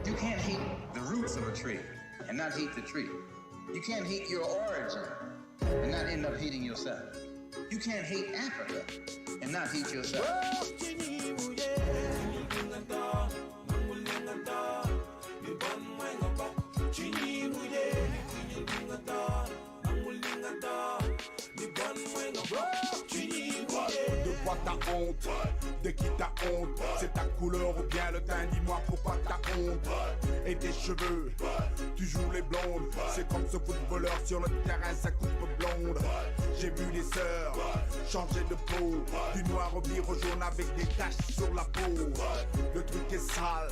You can't hate the roots of a tree and not hate the tree. You can't hate your origin and not end up hating yourself. You can't hate Africa and not hate yourself. De quoi t'as honte? De qui t'as honte? C'est ta couleur ou bien le teint? Dis-moi pourquoi t'as honte? Et tes cheveux, tu joues les blondes. C'est comme ce footballeur sur le terrain, sa coupe blonde. J'ai vu les sœurs changer de peau, du noir au vire au jaune avec des taches sur la peau. Le truc est sale,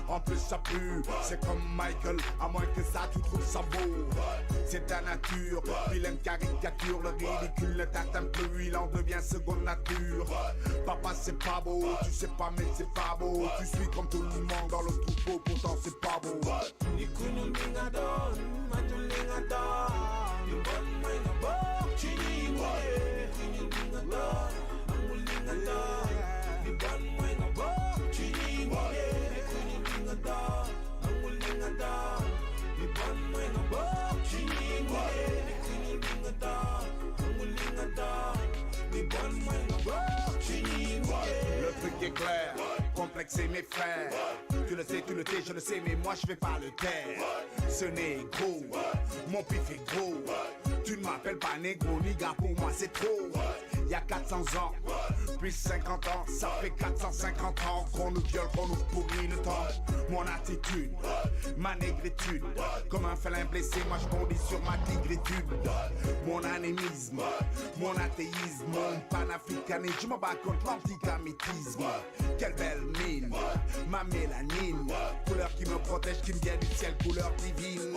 en plus ça pue. C'est comme Michael, à moins que ça tu trouves ça beau. C'est ta nature, vilaine caricature. Le ridicule ne t'atteint plus, il en devient seconde nature. Papa c'est pas beau, tu sais pas mais c'est pas beau. Tu suis comme tout le monde dans le troupeau, pourtant c'est pas beau. Le truc est clair, complexer mes frères. Tu le sais, je le sais, mais moi je vais pas le taire. Ce n'est gros, mon pif est gros. Tu ne m'appelles pas négro, ni gars, pour moi c'est trop. Il y a 400 ans, plus 50 ans, ça fait 450 ans qu'on nous viole, qu'on nous pourrit le temps. Mon attitude, ma négritude, comme un félin blessé, moi je bondis sur ma tigritude. Mon anémisme, mon athéisme, mon panafricanisme, je me bats contre l'anticamétisme. Quelle belle mine, ma mélanine, couleur qui me protège, qui me vient du ciel, couleur divine.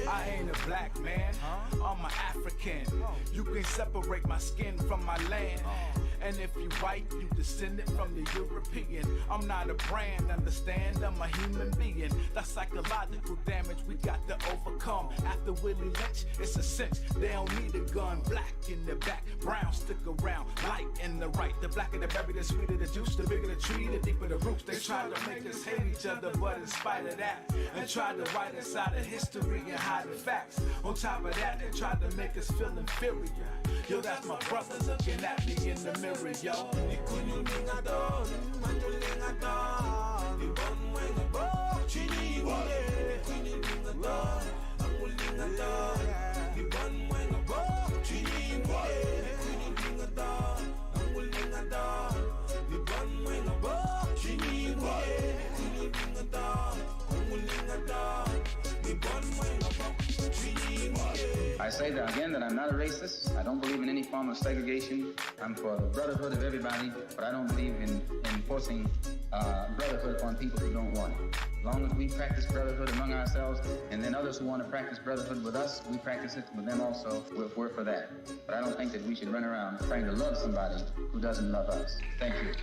I ain't a black man, I'm an African. You can separate my skin from my land. And if you white, you descended from the European. I'm not a brand, understand? I'm a human being. That psychological damage we got to overcome. After Willie Lynch, it's a cinch. They don't need a gun. Black in the back, brown stick around. Light in the right. The blacker the berry, the sweeter the juice. The bigger the tree, the deeper the roots. They try to make us hate each other, but in spite of that, and try to write us out of history and hide the facts. On top of that, they tried to make us feel inferior. Yo, that's my brother looking at me in the mirror, yo. I say that again that I'm not a racist. I don't believe in any form of segregation. I'm for the brotherhood of everybody, but I don't believe in enforcing brotherhood on people who don't want it. As long as we practice brotherhood among ourselves, and then others who want to practice brotherhood with us, we practice it with them also. We're for that. But I don't think that we should run around trying to love somebody who doesn't love us. Thank you.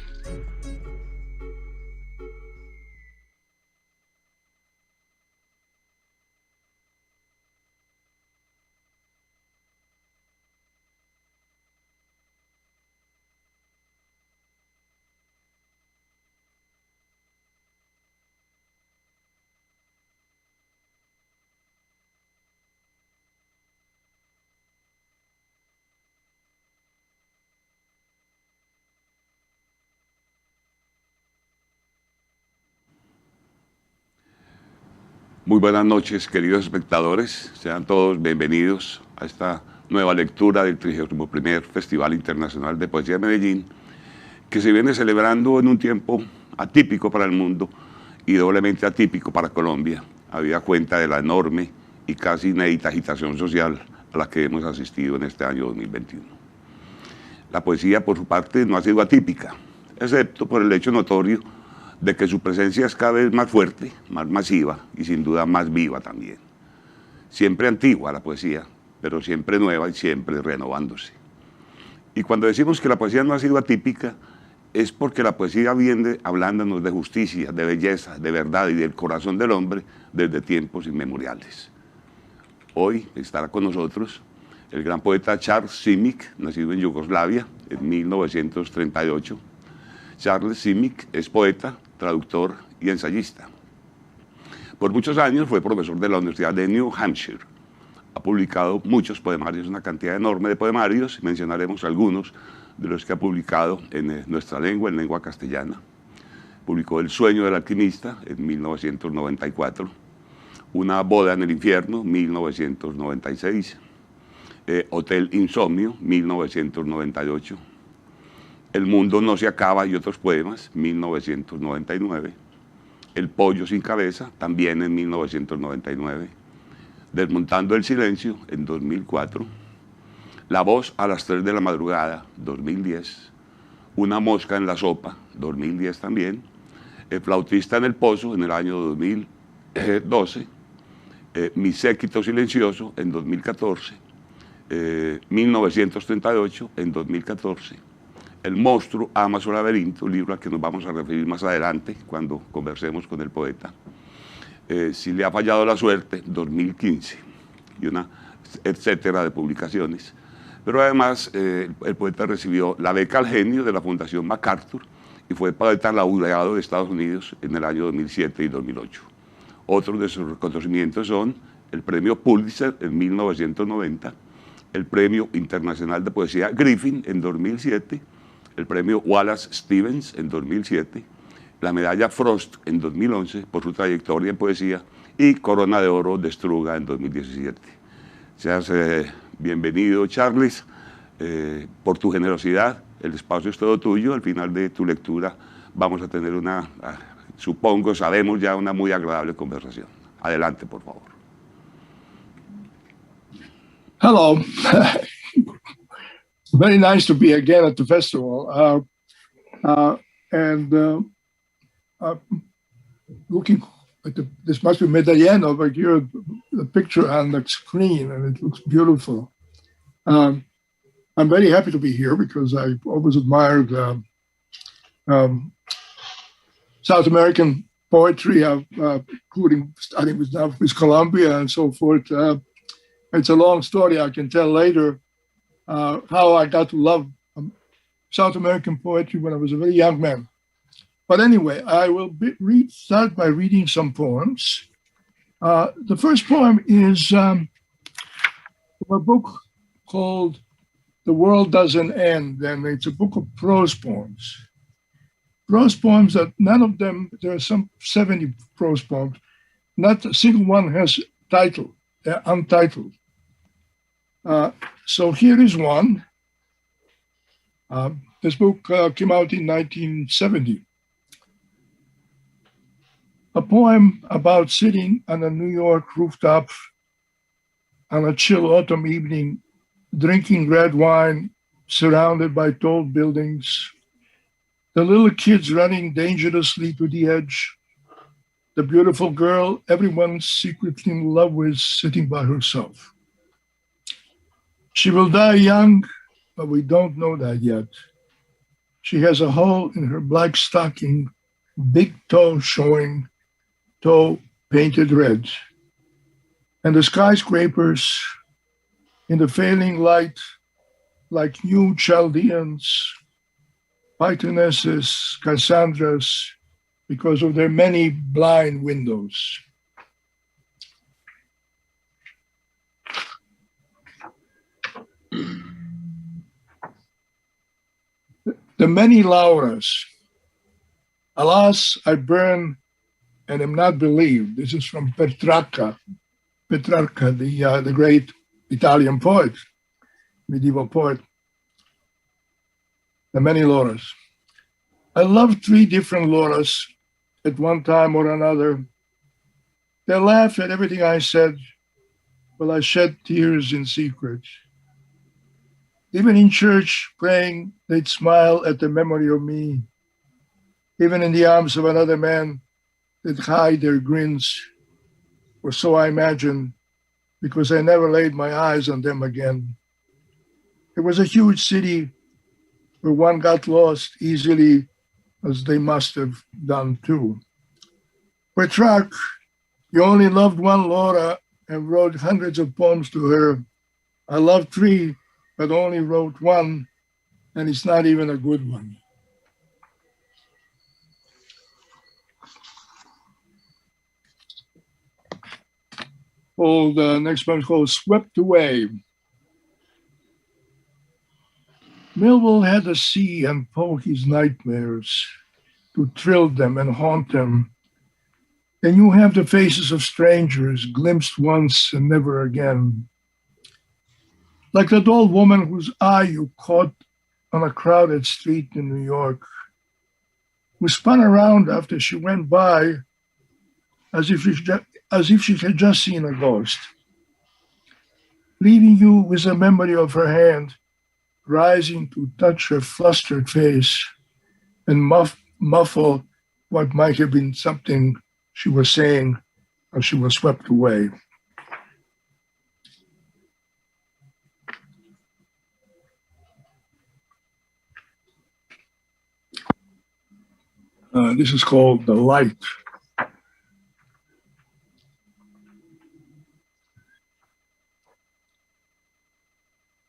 Muy buenas noches, queridos espectadores. Sean todos bienvenidos a esta nueva lectura del 31º Festival Internacional de Poesía de Medellín, que se viene celebrando en un tiempo atípico para el mundo y doblemente atípico para Colombia, habida cuenta de la enorme y casi inédita agitación social a la que hemos asistido en este año 2021. La poesía, por su parte, no ha sido atípica, excepto por el hecho notorio de que su presencia es cada vez más fuerte, más masiva y sin duda más viva también. Siempre antigua la poesía, pero siempre nueva y siempre renovándose. Y cuando decimos que la poesía no ha sido atípica, es porque la poesía viene hablándonos de justicia, de belleza, de verdad y del corazón del hombre desde tiempos inmemoriales. Hoy estará con nosotros el gran poeta Charles Simic, nacido en Yugoslavia en 1938. Charles Simic es poeta, traductor y ensayista. Por muchos años fue profesor de la Universidad de New Hampshire. Ha publicado muchos poemarios, una cantidad enorme de poemarios, mencionaremos algunos de los que ha publicado en nuestra lengua, en lengua castellana. Publicó El sueño del alquimista en 1994, Una boda en el infierno, 1996, Hotel Insomnio, 1998, El mundo no se acaba y otros poemas, 1999, El pollo sin cabeza, también en 1999, Desmontando el silencio, en 2004, La voz a las 3 de la madrugada, 2010, Una mosca en la sopa, 2010 también, El flautista en el pozo, en el año 2012, Mi séquito silencioso, en 2014, 1938, en 2014, El monstruo ama su laberinto, libro al que nos vamos a referir más adelante cuando conversemos con el poeta. Si le ha fallado la suerte, 2015, y una etcétera de publicaciones. Pero además, el poeta recibió la beca al genio de la Fundación MacArthur y fue poeta laureado de Estados Unidos en el año 2007 y 2008. Otros de sus reconocimientos son el premio Pulitzer en 1990, el premio internacional de poesía Griffin en 2007, el premio Wallace Stevens en 2007, la medalla Frost en 2011 por su trayectoria en poesía y Corona de Oro de Struga en 2017. Seas bienvenido, Charles, por tu generosidad. El espacio es todo tuyo. Al final de tu lectura vamos a tener una, supongo, sabemos ya, una muy agradable conversación. Adelante, por favor. Hello. Very nice to be again at the festival. Looking at this must be Medellin over here, the picture on the screen, and it looks beautiful. I'm very happy to be here because I've always admired South American poetry, including, I think, with Colombia and so forth. It's a long story. I can tell later how I got to love South American poetry when I was a very young man. But anyway, I will start by reading some poems. The first poem is from a book called The World Doesn't End, and it's a book of prose poems. Prose poems that none of them, there are some 70 prose poems, not a single one has title, they're untitled. So here is one. This book came out in 1970. A poem about sitting on a New York rooftop on a chill autumn evening, drinking red wine, surrounded by tall buildings, the little kids running dangerously to the edge, the beautiful girl everyone's secretly in love with sitting by herself. She will die young, but we don't know that yet. She has a hole in her black stocking, big toe showing, toe painted red. And the skyscrapers in the failing light, like new Chaldeans, Pythonesses, Cassandras, because of their many blind windows. The many Lauras. Alas, I burn and am not believed. This is from Petrarca, the great Italian poet, medieval poet. The many Lauras. I loved 3 different Lauras at one time or another. They laughed at everything I said, while I shed tears in secret. Even in church, praying, they'd smile at the memory of me. Even in the arms of another man, they'd hide their grins, or so I imagine, because I never laid my eyes on them again. It was a huge city where one got lost easily, as they must have done too. Petrarch, you only loved one Laura and wrote hundreds of poems to her. I loved three, but only wrote one, and it's not even a good one. The next one called Swept Away. Millwall had the sea and Polky's nightmares to thrill them and haunt them. And you have the faces of strangers, glimpsed once and never again. Like that old woman whose eye you caught on a crowded street in New York, who spun around after she went by as if she had just seen a ghost, leaving you with a memory of her hand rising to touch her flustered face and muffle what might have been something she was saying as she was swept away. This is called The Light.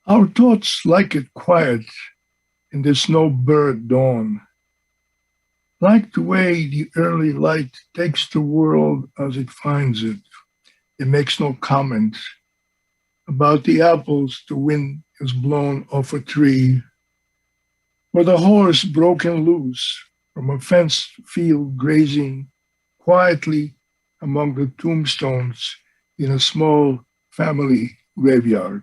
Our thoughts like it quiet in the snowbird dawn, like the way the early light takes the world as it finds it. It makes no comment about the apples the wind has blown off a tree, or the horse broken loose from a fenced field grazing quietly among the tombstones in a small family graveyard.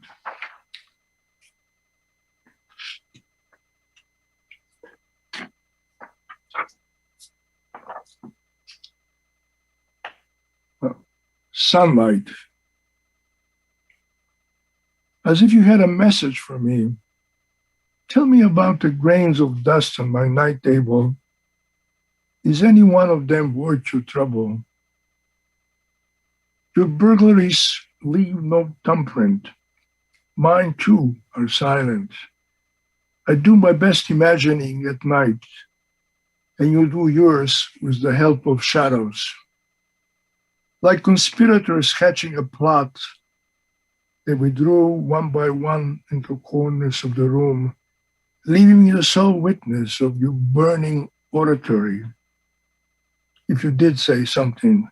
Sunlight. As if you had a message for me. Tell me about the grains of dust on my night table. Is any one of them worth your trouble? Your burglaries leave no thumbprint. Mine too are silent. I do my best imagining at night, and you do yours with the help of shadows. Like conspirators hatching a plot, they withdrew one by one into corners of the room, leaving me the sole witness of your burning oratory. If you did say something,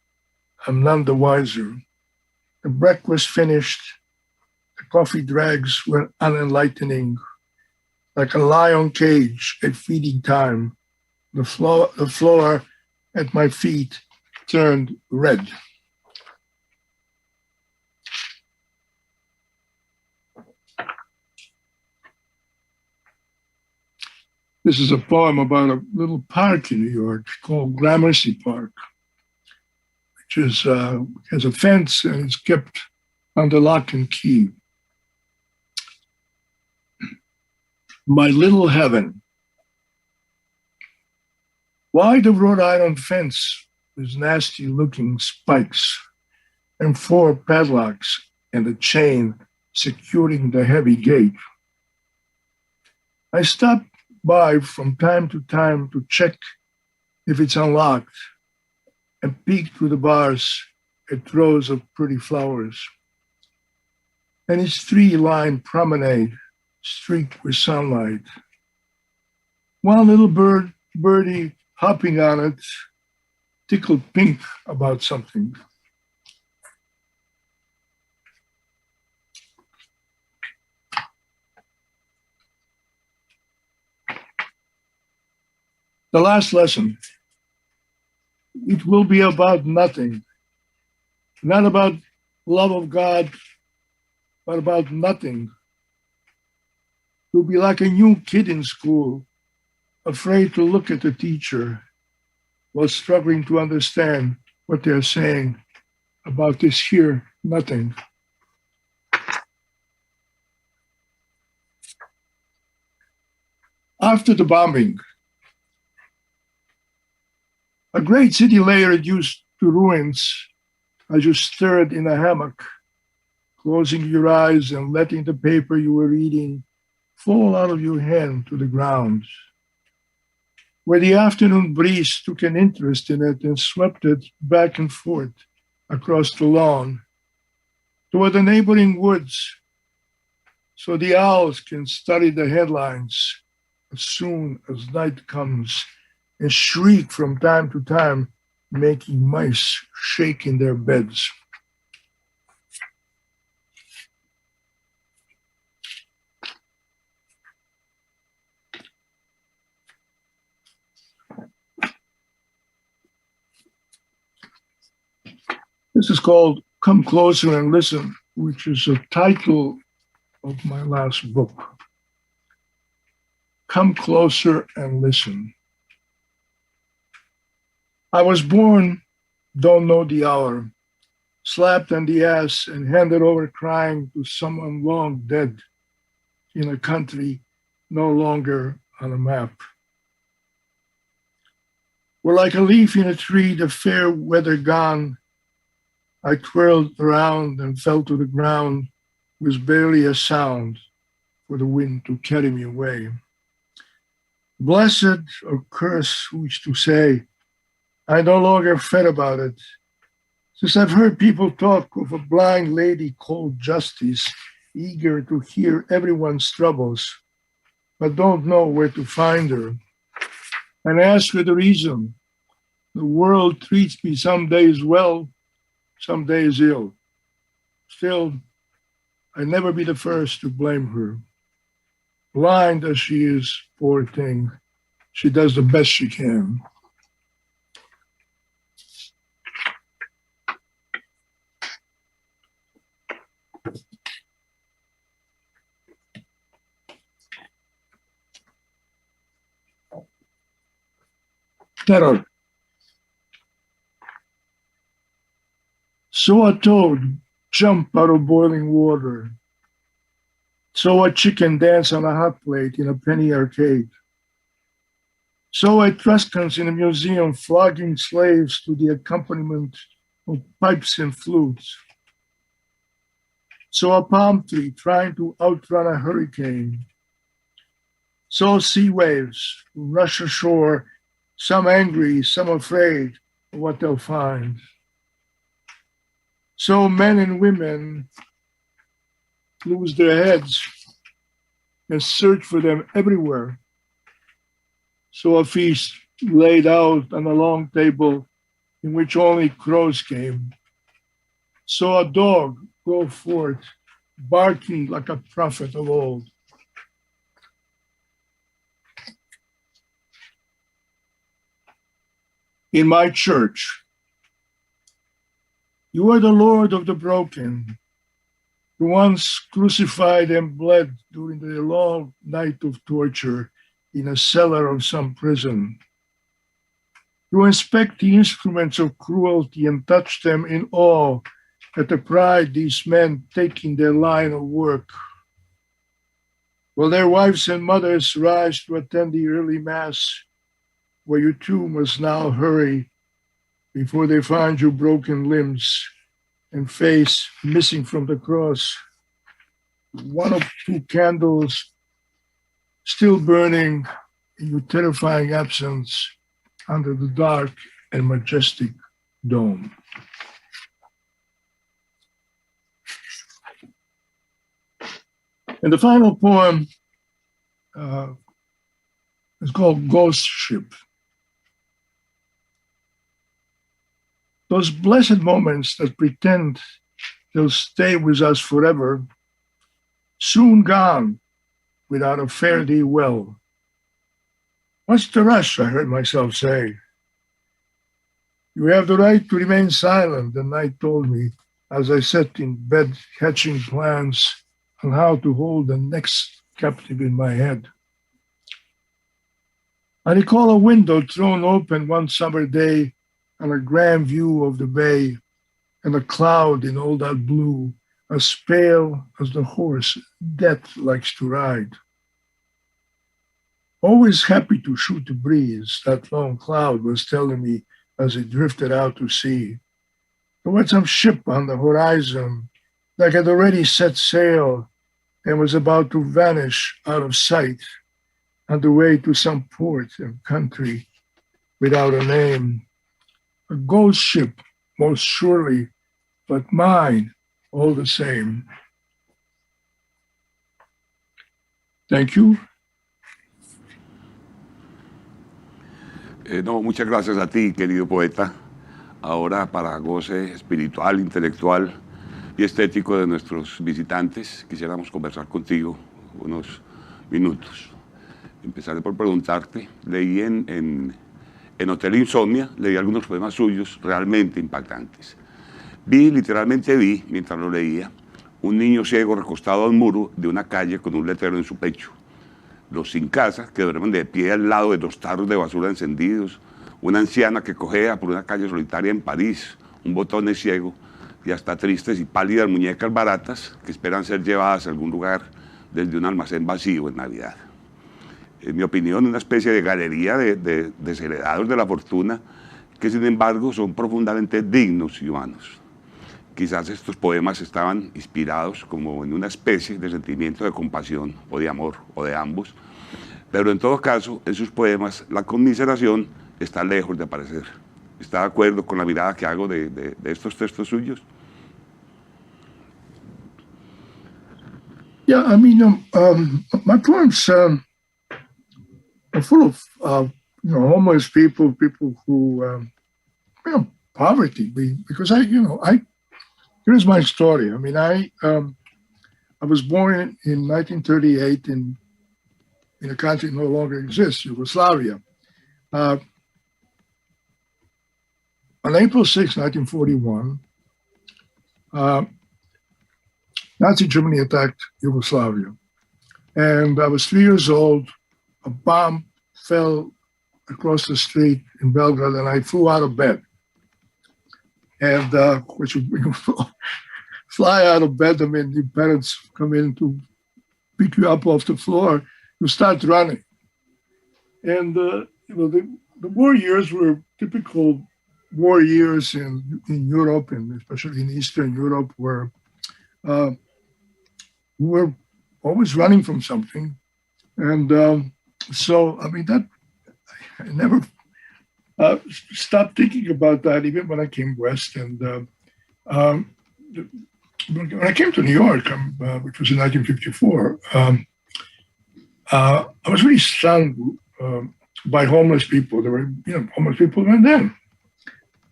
I'm none the wiser. The breakfast finished, the coffee dregs were unenlightening. Like a lion cage at feeding time, the floor at my feet turned red. This is a poem about a little park in New York called Gramercy Park, which is has a fence and it's kept under lock and key. My little heaven. Why the wrought iron fence with nasty-looking spikes and 4 padlocks and a chain securing the heavy gate? I stopped by from time to time to check if it's unlocked and peek through the bars at rows of pretty flowers. And its 3-line promenade streaked with sunlight. One little birdie hopping on it tickled pink about something. The last lesson. It will be about nothing. Not about love of God, but about nothing. You'll be like a new kid in school, afraid to look at the teacher while struggling to understand what they're saying about this here nothing. After the bombing, a great city lay reduced to ruins as you stirred in a hammock, closing your eyes and letting the paper you were reading fall out of your hand to the ground, where the afternoon breeze took an interest in it and swept it back and forth across the lawn toward the neighboring woods, so the owls can study the headlines as soon as night comes and shriek from time to time, making mice shake in their beds. This is called Come Closer and Listen, which is the title of my last book. Come closer and listen. I was born, don't know the hour, slapped on the ass and handed over crying to someone long dead in a country no longer on a map. We're like a leaf in a tree, the fair weather gone. I twirled around and fell to the ground with barely a sound for the wind to carry me away. Blessed or curse, who is to say? I no longer fret about it, since I've heard people talk of a blind lady called Justice, eager to hear everyone's troubles, but don't know where to find her, and ask her the reason. The world treats me some days well, some days ill. Still, I'd never be the first to blame her. Blind as she is, poor thing, she does the best she can. Terror. Saw a toad jump out of boiling water. Saw a chicken dance on a hot plate in a penny arcade. Saw Etruscans in a museum flogging slaves to the accompaniment of pipes and flutes. Saw a palm tree trying to outrun a hurricane. Saw sea waves rush ashore, some angry, some afraid of what they'll find. So men and women lose their heads and search for them everywhere. So a feast laid out on a long table in which only crows came. So a dog go forth, barking like a prophet of old. In my church, you are the Lord of the broken, who once crucified and bled during the long night of torture in a cellar of some prison. You inspect the instruments of cruelty and touch them in awe at the pride these men take in their line of work. While their wives and mothers rise to attend the early mass, where you too must now hurry before they find your broken limbs and face missing from the cross. One of two candles still burning in your terrifying absence under the dark and majestic dome. And the final poem is called Ghost Ship. Those blessed moments that pretend they'll stay with us forever, soon gone without a fare thee well. What's the rush, I heard myself say. You have the right to remain silent, the night told me, as I sat in bed hatching plans on how to hold the next captive in my head. I recall a window thrown open one summer day and a grand view of the bay, and a cloud in all that blue, as pale as the horse Death likes to ride. Always happy to shoot the breeze, that long cloud was telling me as it drifted out to sea. There was some ship on the horizon, like had already set sail and was about to vanish out of sight on the way to some port and country without a name. A ghost ship, most surely, but mine all the same. Thank you. No, muchas gracias a ti, querido poeta. Ahora, para goce espiritual, intelectual y estético de nuestros visitantes, quisiéramos conversar contigo unos minutos. Empezaré por preguntarte, leí en Hotel Insomnia, leí algunos poemas suyos realmente impactantes. Literalmente vi, mientras lo leía, un niño ciego recostado al muro de una calle con un letrero en su pecho. Los sin casa, que duermen de pie al lado de los tarros de basura encendidos, una anciana que cojea por una calle solitaria en París, un botón es ciego, y hasta tristes y pálidas muñecas baratas que esperan ser llevadas a algún lugar desde un almacén vacío en Navidad. En mi opinión, una especie de galería de desheredados de la fortuna que, sin embargo, son profundamente dignos y humanos. Quizás estos poemas estaban inspirados como en una especie de sentimiento de compasión o de amor o de ambos, pero en todo caso, en sus poemas la conmiseración está lejos de aparecer. ¿Está de acuerdo con la mirada que hago de estos textos suyos? Yeah, I mean, my poems are full of, homeless people who, poverty. Because here's my story. I mean, I was born in 1938 in a country that no longer exists, Yugoslavia. On April 6, 1941, Nazi Germany attacked Yugoslavia. And I was 3 years old. A bomb fell across the street in Belgrade, and I flew out of bed. And when you fly out of bed, I mean, your parents come in to pick you up off the floor, you start running. And the war years were typical war years in Europe, and especially in Eastern Europe, where we were always running from something. And so, I mean, that I never stopped thinking about that, even when I came west. And when I came to New York, which was in 1954, I was really stunned by homeless people. There were, homeless people even then.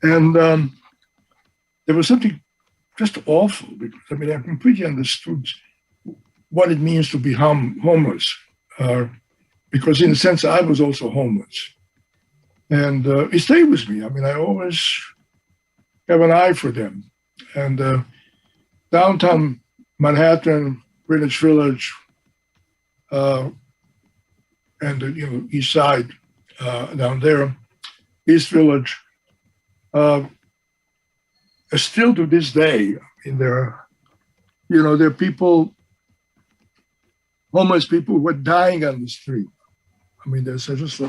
And there was something just awful, because, I mean, I completely understood what it means to be homeless, because in a sense, I was also homeless. And it stayed with me. I mean, I always have an eye for them. And downtown Manhattan, Greenwich Village, and the East Side down there, East Village, still to this day, I mean, there are people, homeless people who are dying on the street. I mean, they're just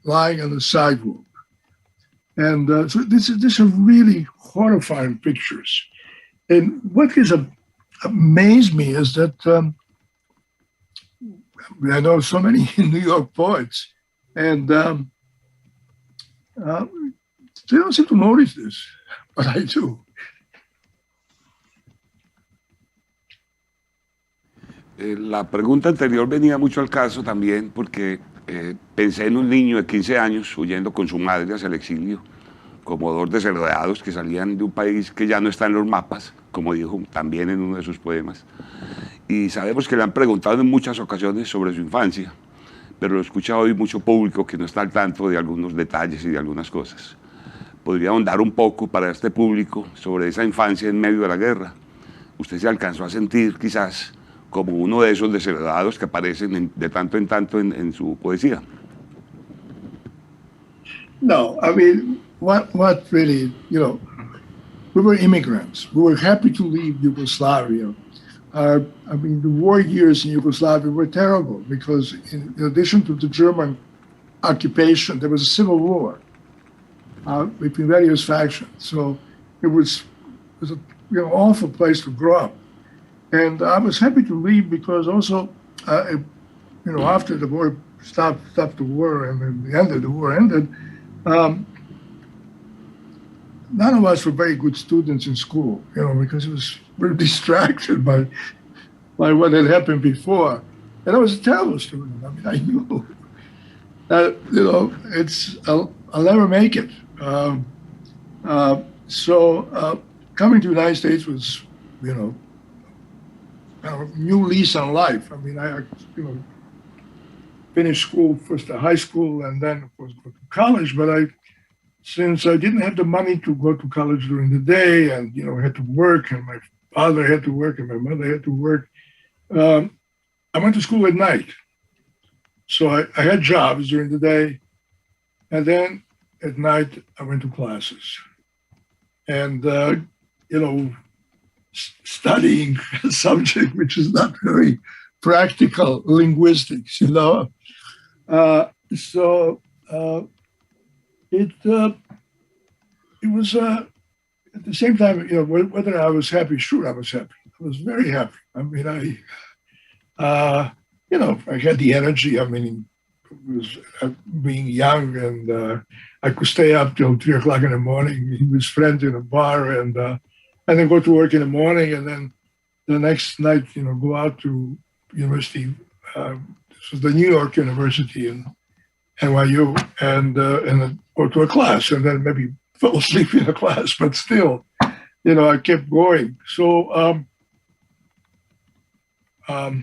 lying on the sidewalk. And so these are really horrifying pictures. And what has amazed me is that I know so many New York poets, and they don't seem to notice this, but I do. La pregunta anterior venía mucho al caso también porque pensé en un niño de 15 años huyendo con su madre hacia el exilio, como dos deserdados que salían de un país que ya no está en los mapas, como dijo también en uno de sus poemas. Y sabemos que le han preguntado en muchas ocasiones sobre su infancia, pero lo he escuchado hoy mucho público que no está al tanto de algunos detalles y de algunas cosas. ¿Podría ahondar un poco para este público sobre esa infancia en medio de la guerra? ¿Usted se alcanzó a sentir quizás como uno de esos desheredados que aparecen de tanto en tanto en su poesía? No, I mean, what really, we were immigrants. We were happy to leave Yugoslavia. I mean, the war years in Yugoslavia were terrible because in addition to the German occupation, there was a civil war between various factions. So it was awful place to grow up. And I was happy to leave because also, after the war stopped the war and then the war ended, none of us were very good students in school, because it was very distracted by what had happened before. And I was a terrible student. I mean, I knew that, I'll never make it. So coming to the United States was, a new lease on life. I mean, I finished school, first high school, and then, of course, go to college. But since I didn't have the money to go to college during the day and, I had to work, and my father had to work, and my mother had to work, I went to school at night. So I had jobs during the day, and then at night I went to classes. And, studying a subject which is not very practical, linguistics, So it was at the same time, whether I was happy. Sure, I was happy. I was very happy. I mean, I had the energy. I mean, it was being young, and I could stay up till 3 o'clock in the morning with friends in a bar, and then go to work in the morning, and then the next night, go out to university. This was the New York University in NYU, and then go to a class, and then maybe fall asleep in a class, but still, I kept going. So I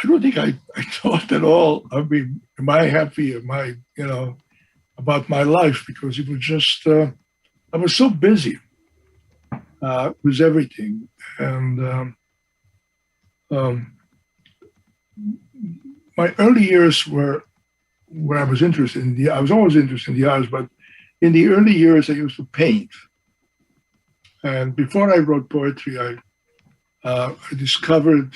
don't think I thought at all. I mean, am I happy? Am I, about my life? Because it was just, I was so busy with everything. And my early years were where I was interested in I was always interested in the arts, but in the early years I used to paint. And before I wrote poetry, I discovered,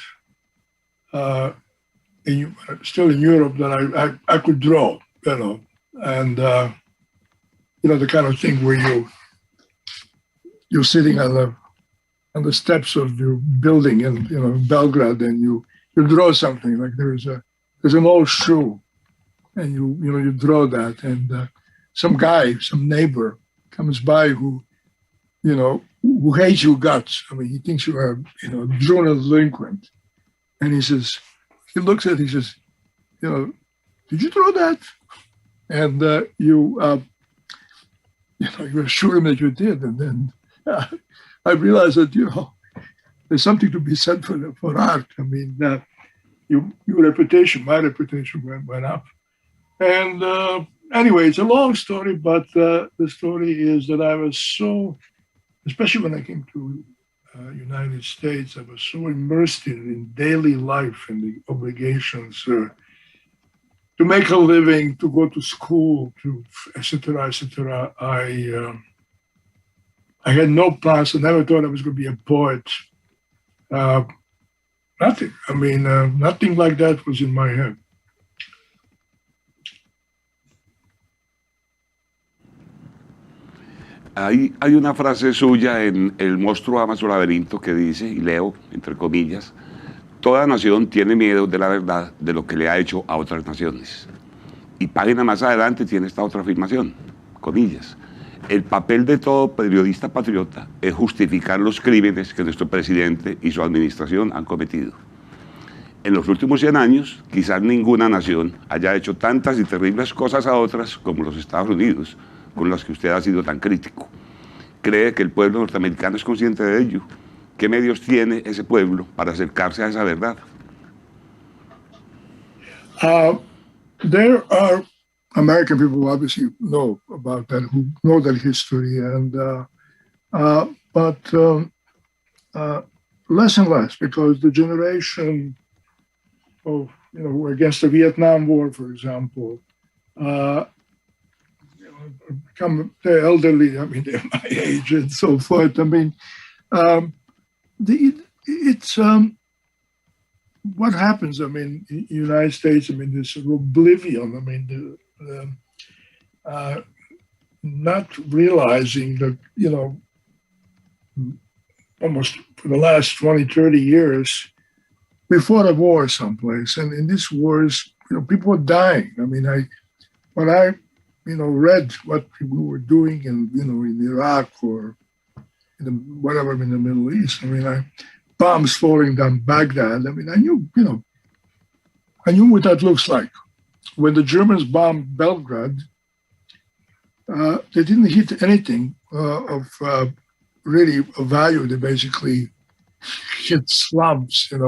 still in Europe, that I could draw, and the kind of thing where you're sitting on the steps of your building in Belgrade, and you draw something, like there's an old shoe, and you draw that, and some neighbor comes by who hates your guts. I mean, he thinks you are a juvenile delinquent, and he looks at it, he says, did you draw that? And you assure him that you did, and then I realized that there's something to be said for art. I mean, your reputation, my reputation went up, and anyway, it's a long story, but the story is that I was so, especially when I came to United States, I was so immersed in daily life and the obligations to make a living, to go to school, to et cetera. I had no plans. I never thought I was going to be a poet. Nothing. I mean, nothing like that was in my head. Hay una frase suya en El monstruo ama su laberinto que dice, y leo, entre comillas, toda nación tiene miedo de la verdad de lo que le ha hecho a otras naciones. Y página más adelante tiene esta otra afirmación, comillas, el papel de todo periodista patriota es justificar los crímenes que nuestro presidente y su administración han cometido. En los últimos 100 años, quizás ninguna nación haya hecho tantas y terribles cosas a otras como los Estados Unidos, con los que usted ha sido tan crítico. ¿Cree que el pueblo norteamericano es consciente de ello? ¿Qué medios tiene ese pueblo para acercarse a esa verdad? There are American people who obviously know about that, who know that history, and but less and less, because the generation of who were against the Vietnam War, for example, they're elderly. I mean, they're my age and so forth. I mean, it's what happens. I mean, in the United States, I mean, this oblivion. I mean, not realizing that almost for the last 20, 30 years, we fought a war someplace. And in these wars, people were dying. I mean, when I read what we were doing in Iraq or whatever in the Middle East, bombs falling down Baghdad. I mean, I knew what that looks like. When the Germans bombed Belgrade, they didn't hit anything of really of value. They basically hit slums, hit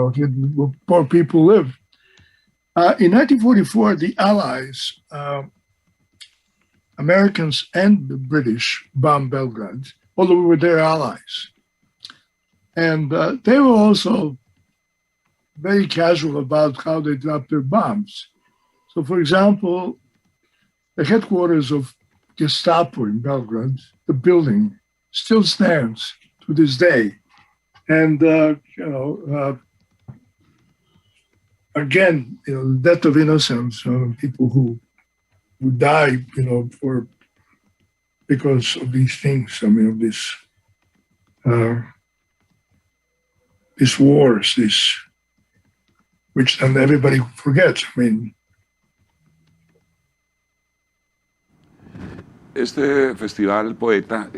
where poor people live. In 1944, the Allies, Americans and the British, bombed Belgrade, although we were their allies. And they were also very casual about how they dropped their bombs. So, for example, the headquarters of Gestapo in Belgrade, the building still stands to this day. And, again, the death of innocents, people who die, because of these things, of these wars, which and everybody forgets. Este festival Poeta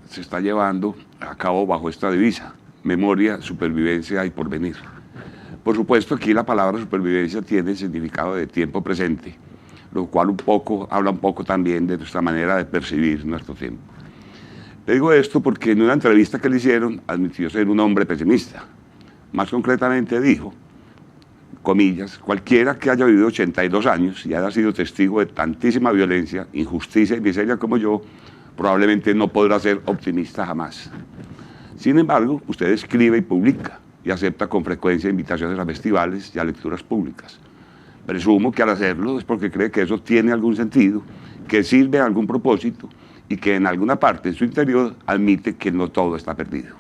se está llevando a cabo bajo esta divisa: memoria, supervivencia y porvenir. Por supuesto, aquí la palabra supervivencia tiene el significado de tiempo presente, lo cual habla un poco también de nuestra manera de percibir nuestro tiempo. Le digo esto porque en una entrevista que le hicieron admitió ser un hombre pesimista. Más concretamente dijo, comillas, cualquiera que haya vivido 82 años y haya sido testigo de tantísima violencia, injusticia y miseria como yo, probablemente no podrá ser optimista jamás. Sin embargo, usted escribe y publica y acepta con frecuencia invitaciones a festivales y a lecturas públicas. Presumo que al hacerlo es porque cree que eso tiene algún sentido, que sirve a algún propósito y que en alguna parte en su interior admite que no todo está perdido.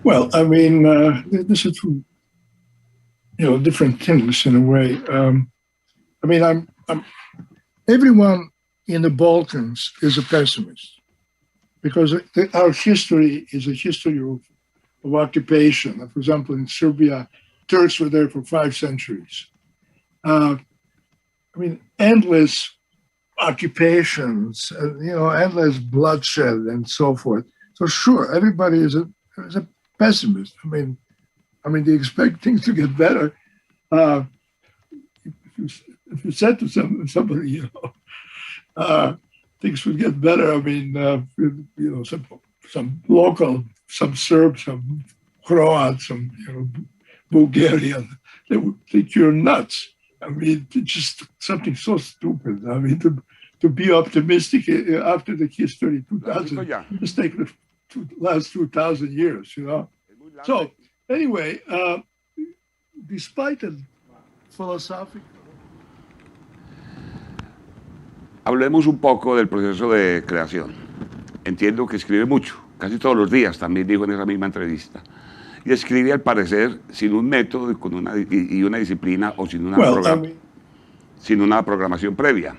Well, this is different things in a way. Everyone in the Balkans is a pessimist because our history is a history of occupation. For example, in Serbia, Turks were there for 5 centuries. Endless occupations, endless bloodshed and so forth. So sure, everybody is a pessimist. They expect things to get better. If you said to somebody, things would get better, some local, some Serb, some Croat, some Bulgarian, they would think you're nuts. It's just something so stupid. To be optimistic after the history 2000, just take the last 2,000 years, So anyway, despite the philosophical. Hablemos un poco del proceso de creación. Entiendo que escribe mucho, casi todos los días, también dijo en esa misma entrevista. Y escribe, al parecer, sin un método y una disciplina o sin una programación previa.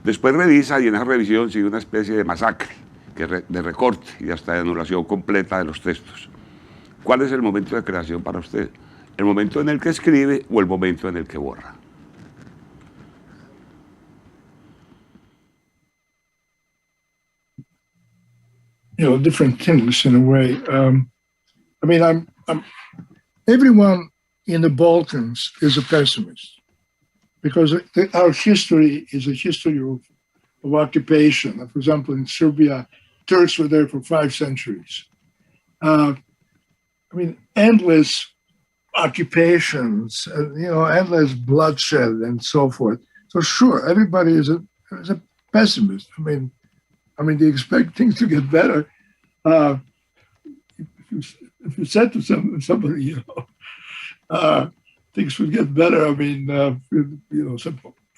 Después revisa y en esa revisión sigue una especie de masacre, de recorte y hasta de anulación completa de los textos. ¿Cuál es el momento de creación para usted? ¿El momento en el que escribe o el momento en el que borra? Different things in a way. Everyone in the Balkans is a pessimist because our history is a history of occupation. For example, in Serbia, Turks were there for 5 centuries. Endless occupations, endless bloodshed and so forth. So sure, everybody is a pessimist. They expect things to get better. If you said to somebody, things would get better,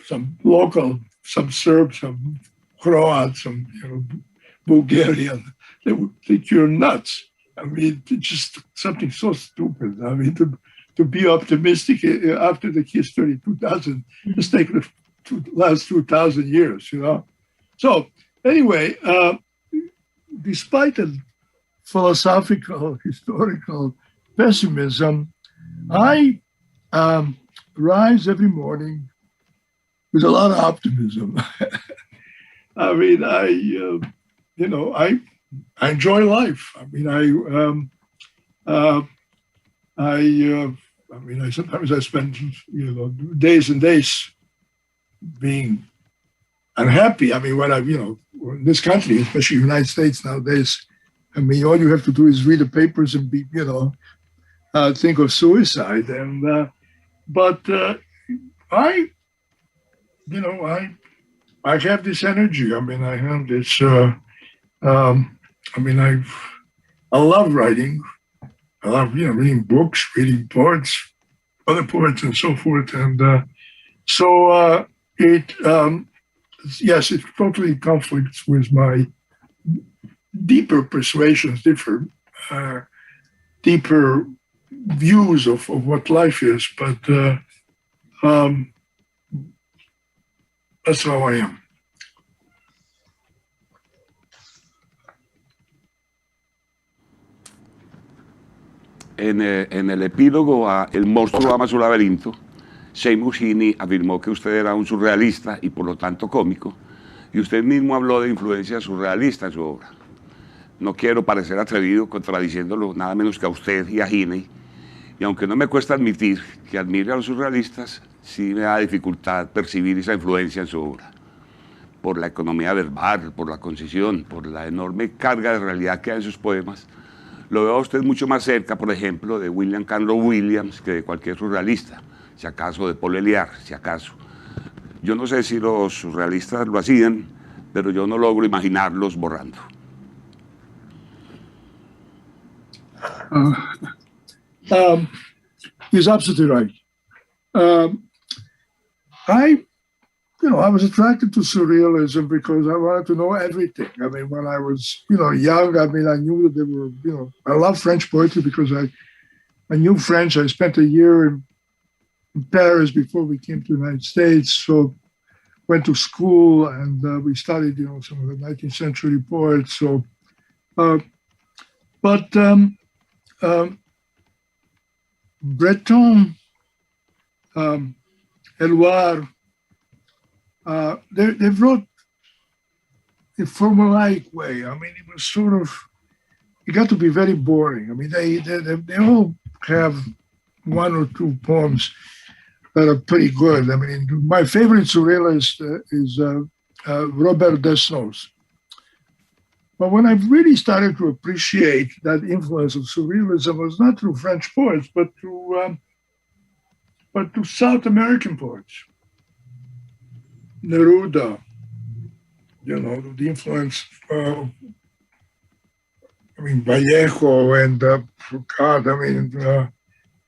some local, some Serb, some Croat, some Bulgarian, they would think you're nuts. It's just something so stupid. To be optimistic after the history 2000, just take the last 2,000 years, So anyway, despite a philosophical, historical pessimism, I rise every morning with a lot of optimism. I mean, I enjoy life. I mean, I sometimes I spend days and days being unhappy. I mean, in this country, especially the United States nowadays, I mean, all you have to do is read the papers and be, think of suicide. And but I have this energy. I mean, I have this. I love writing. I love reading books, reading poets, other poets, and so forth. And yes, it totally conflicts with my deeper persuasions, deeper views of what life is. But that's how I am. En el epílogo a El monstruo ama su laberinto, Seimushini afirmó que usted era un surrealista y por lo tanto cómico, y usted mismo habló de influencia surrealista en su obra. No quiero parecer atrevido contradiciéndolo nada menos que a usted y a Jaime, y aunque no me cuesta admitir que admire a los surrealistas, sí me da dificultad percibir esa influencia en su obra. Por la economía verbal, por la concisión, por la enorme carga de realidad que hay en sus poemas, lo veo a usted mucho más cerca, por ejemplo, de William Carlos Williams que de cualquier surrealista, si acaso de Paul Eluard, si acaso. Yo no sé si los surrealistas lo hacían, pero yo no logro imaginarlos borrando. He's absolutely right. I was attracted to surrealism because I wanted to know everything. I mean, when I was, young, I mean, I knew that there were, I love French poetry because I knew French. I spent a year in Paris before we came to the United States. So went to school and we studied, some of the 19th century poets. So, Breton, Eluard, they wrote in a formulaic way. I mean, it was sort of, it got to be very boring. I mean, they all have one or two poems that are pretty good. I mean, my favorite surrealist is Robert Desnos. But when I really started to appreciate that influence of surrealism was not through French poets, but through South American poets. Neruda, the influence of, Vallejo and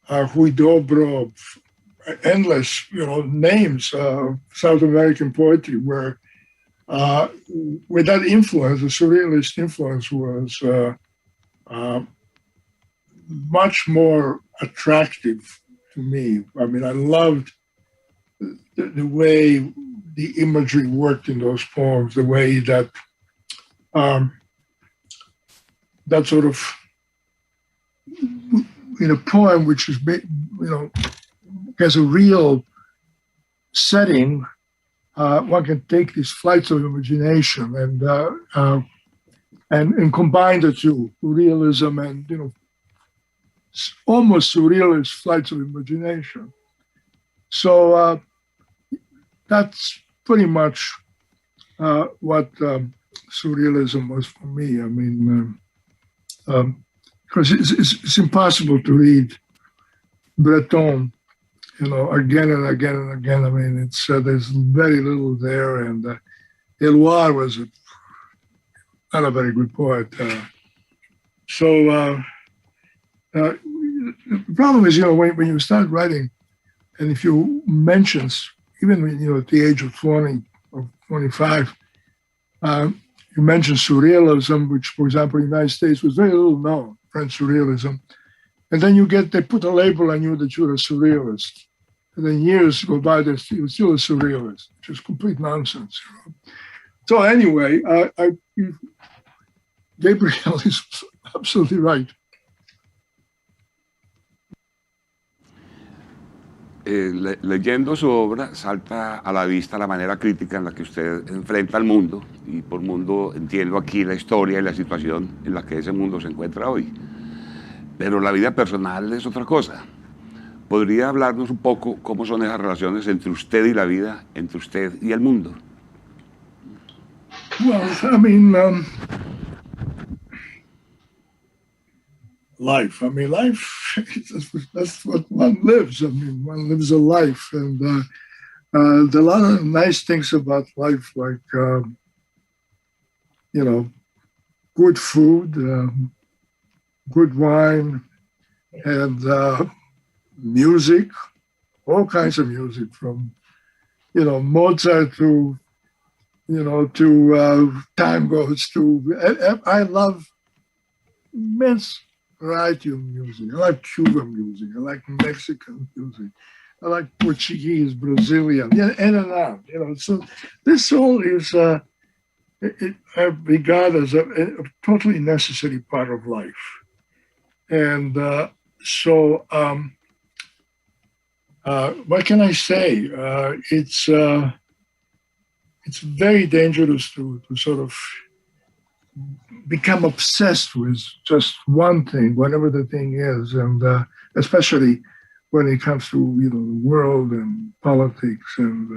Huidobro, endless, names of South American poetry where with that influence, the surrealist influence was much more attractive to me. I mean, I loved the way the imagery worked in those poems, the way that that sort of, in a poem which is, has a real setting, one can take these flights of imagination and combine the two, realism and almost surrealist flights of imagination. So that's pretty much what surrealism was for me. I mean, because it's impossible to read Breton, again and again and again. I mean, it's there's very little there, and Eluard was not a very good poet. So the problem is, when you start writing, and if you mention, even when at the age of 20 or 25, you mention surrealism, which, for example, in the United States was very little known, French surrealism, and then they put a label on you that you're a surrealist. And then years go by, you're still a surrealist, which is complete nonsense. So anyway, Gabriel is absolutely right. Leyendo su obra salta a la vista la manera crítica en la que usted enfrenta al mundo, y por mundo entiendo aquí la historia y la situación en la que ese mundo se encuentra hoy. Pero la vida personal es otra cosa. ¿Podría hablarnos un poco cómo son esas relaciones entre usted y la vida, entre usted y el mundo? Well, I mean, life. I mean, life, that's what one lives. I mean, one lives a life. And there are a lot of nice things about life, like, you know, good food, good wine, and music, all kinds of music, from, you know, Mozart to, you know, to tangos, to, I love immense variety of music. I like Cuban music. I like Mexican music. I like Portuguese, Brazilian, yeah, and on. You know, so this all is I regard as a totally necessary part of life. And so, what can I say? It's very dangerous to sort of become obsessed with just one thing, whatever the thing is, and especially when it comes to, you know, the world and politics and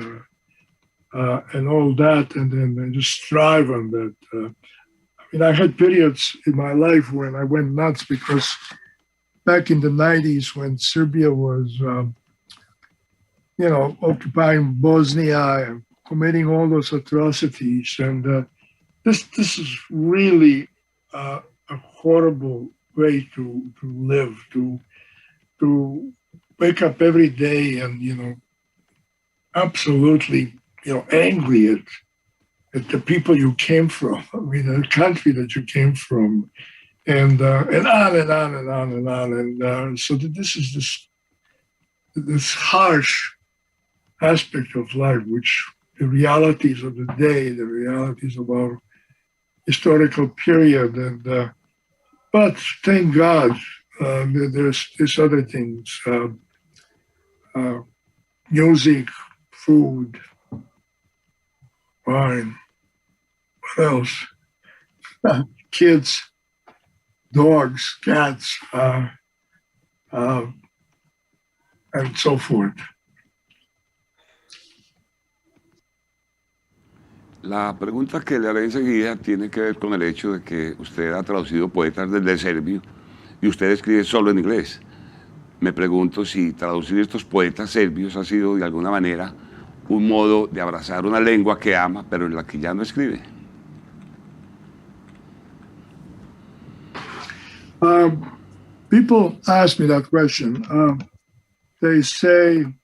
all that, and then just strive on that. I mean, I had periods in my life when I went nuts because back in the 90s, when Serbia was, you know, occupying Bosnia and committing all those atrocities, and this is really a horrible way to live, to wake up every day and, you know, absolutely, you know, angry at the people you came from. I mean, the country that you came from, and on and on and on and on. And so this is this harsh aspect of life, which the realities of the day, the realities of our historical period, and but thank God there's other things, music, food, wine, what else? Kids, dogs, cats, and so forth. La pregunta que le haré enseguida tiene que ver con el hecho de que usted ha traducido poetas desde el serbio y usted escribe solo en inglés. Me pregunto si traducir estos poetas serbios ha sido de alguna manera un modo de abrazar una lengua que ama, pero en la que ya no escribe. People ask me that question. They say, you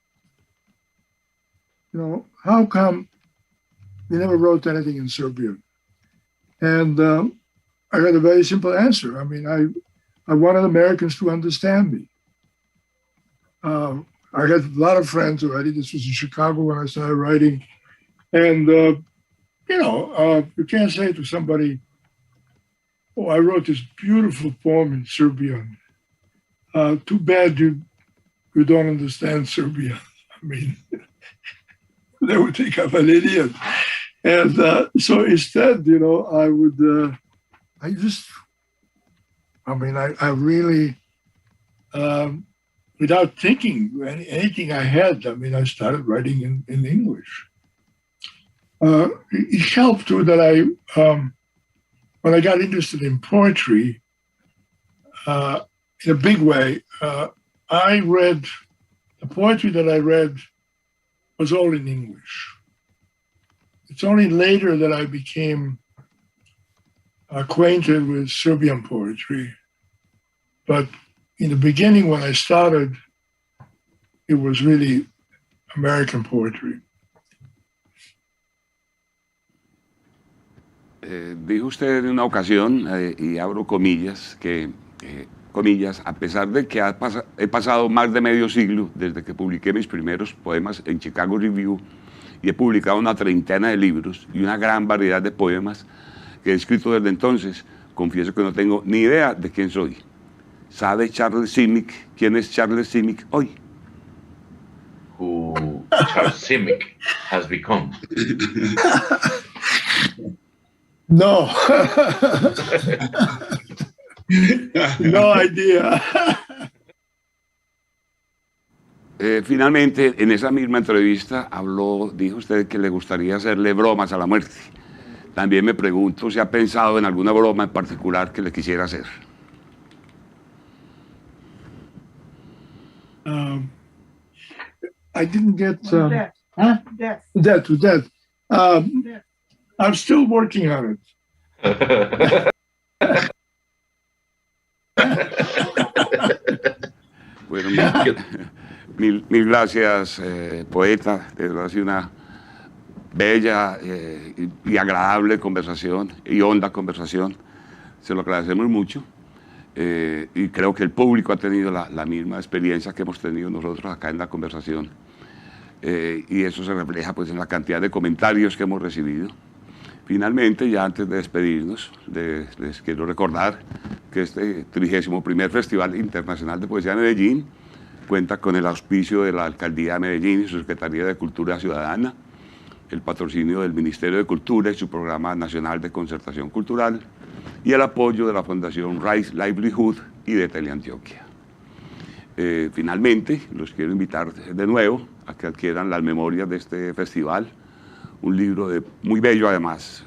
know, how come you never wrote anything in Serbian? And I got a very simple answer. I mean, I wanted Americans to understand me. I had a lot of friends already. This was in Chicago when I started writing. And, you know, you can't say to somebody, oh, I wrote this beautiful poem in Serbian. Too bad you don't understand Serbian. I mean, they would think I'm an idiot. And so instead, you know, I really, without thinking anything I had, I mean, I started writing in English. It helped too that when I got interested in poetry, in a big way, I read, the poetry that I read was all in English. It's only later that I became acquainted with Serbian poetry. But in the beginning, when I started, it was really American poetry. Dijo usted en una ocasión, y abro comillas, que, comillas, a pesar de que he pasado más de medio siglo desde que publiqué mis primeros poemas en Chicago Review y he publicado una treintena de libros y una gran variedad de poemas que he escrito desde entonces, confieso que no tengo ni idea de quién soy. ¿Sabe Charles Simic quién es Charles Simic hoy? Who Charles Simic has become. No. No idea. Finalmente, en esa misma entrevista dijo usted que le gustaría hacerle bromas a la muerte. También me pregunto si ha pensado en alguna broma en particular que le quisiera hacer. I didn't get Death. huh? Death. That. I'm still working on it. Bueno, mil gracias, poeta. De verdad ha sido una bella y agradable conversación y honda conversación. Se lo agradecemos mucho. Y creo que el público ha tenido la misma experiencia que hemos tenido nosotros acá en la conversación. Y eso se refleja pues, en la cantidad de comentarios que hemos recibido. Finalmente, ya antes de despedirnos, les quiero recordar que este 31º Festival Internacional de Poesía de Medellín cuenta con el auspicio de la Alcaldía de Medellín y su Secretaría de Cultura Ciudadana, el patrocinio del Ministerio de Cultura y su Programa Nacional de Concertación Cultural y el apoyo de la Fundación Rice Livelihood y de Teleantioquia. Finalmente, los quiero invitar de nuevo a que adquieran las memorias de este festival, un libro muy bello además,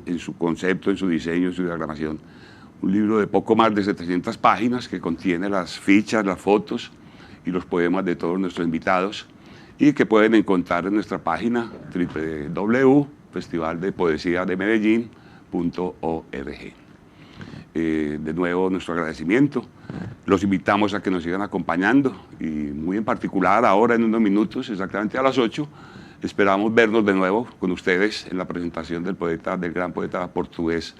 en su concepto, en su diseño, en su diagramación, un libro de poco más de 700 páginas que contiene las fichas, las fotos y los poemas de todos nuestros invitados y que pueden encontrar en nuestra página www.festivaldepoesiademedellin.org. De nuevo nuestro agradecimiento, los invitamos a que nos sigan acompañando y muy en particular ahora en unos minutos, exactamente a las 8, esperamos vernos de nuevo con ustedes en la presentación del gran poeta portugués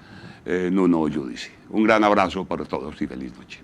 Nuno Giudice. Un gran abrazo para todos y feliz noche.